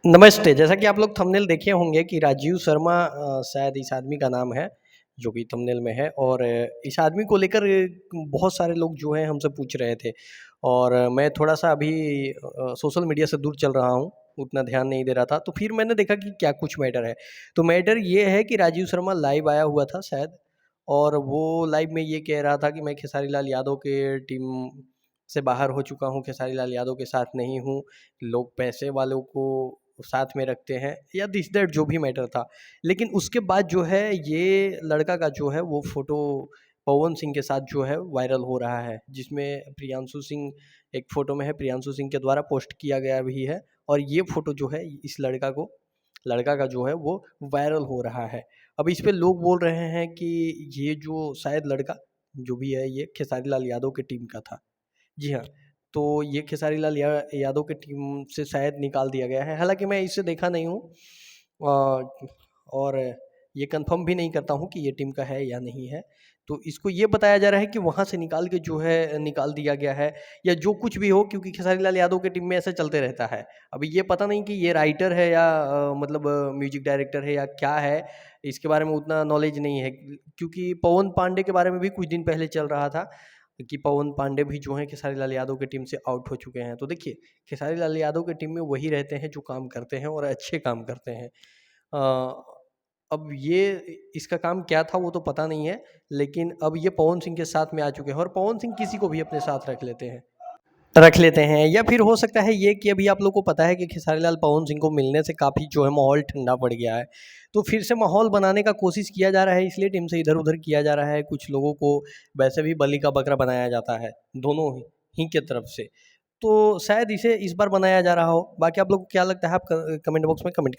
नमस्ते, जैसा कि आप लोग थंबनेल देखे होंगे कि राजीव शर्मा शायद इस आदमी का नाम है, जो कि थंबनेल में है और इस आदमी को लेकर बहुत सारे लोग जो हैं हमसे पूछ रहे थे और मैं थोड़ा-सा अभी सोशल मीडिया से दूर चल रहा हूँ, उतना ध्यान नहीं दे रहा था, तो फिर मैंने देखा कि क्या कुछ मैटर है। तो मैटर ये है कि राजीव शर्मा लाइव आया हुआ था शायद और वो लाइव में ये कह रहा था कि मैं खेसारी लाल यादव के टीम से बाहर हो चुका हूँ, खेसारी लाल यादव के साथ नहीं हूँ, लोग पैसे वालों को साथ में रखते हैं या दिस दैट जो भी मैटर था। लेकिन उसके बाद जो है ये लड़का का जो है वो फ़ोटो पवन सिंह के साथ जो है वायरल हो रहा है, जिसमें प्रियांशु सिंह एक फ़ोटो में है, प्रियांशु सिंह के द्वारा पोस्ट किया गया भी है और ये फ़ोटो जो है इस लड़का का जो है वो वायरल हो रहा है। अब इस पे लोग बोल रहे हैं कि ये जो शायद लड़का जो भी है ये खेसारी लाल यादव की टीम का था। जी हाँ, तो ये खेसारी लाल यादव की टीम से शायद निकाल दिया गया है। हालाँकि मैं इसे देखा नहीं हूँ और ये कन्फर्म भी नहीं करता हूँ कि ये टीम का है या नहीं है। तो इसको ये बताया जा रहा है कि वहाँ से निकाल के जो है निकाल दिया गया है या जो कुछ भी हो क्योंकि खेसारी लाल यादव की टीम में ऐसा चलते रहता है। अभी ये पता नहीं कि ये राइटर है या मतलब म्यूज़िक डायरेक्टर है या क्या है, इसके बारे में उतना नॉलेज नहीं है। क्योंकि पवन पांडे के बारे में भी कुछ दिन पहले चल रहा था कि पवन पांडे भी जो हैं खेसारी लाल यादव की टीम से आउट हो चुके हैं। तो देखिए, खेसारी लाल यादव की टीम में वही रहते हैं जो काम करते हैं और अच्छे काम करते हैं। अ, अब ये इसका काम क्या था वो तो पता नहीं है, लेकिन अब ये पवन सिंह के साथ में आ चुके हैं और पवन सिंह किसी को भी अपने साथ रख लेते हैं या फिर हो सकता है ये कि अभी आप लोग को पता है कि खेसारी लाल पवन सिंह को मिलने से काफ़ी जो है माहौल ठंडा पड़ गया है। तो फिर से माहौल बनाने का कोशिश किया जा रहा है इसलिए टीम से इधर-उधर किया जा रहा है। कुछ लोगों को वैसे भी बलि का बकरा बनाया जाता है, दोनों ही की तरफ से। तो शायद इसे इस बार बनाया जा रहा हो। बाकी आप लोग को क्या लगता है आप क कमेंट बॉक्स में कमेंट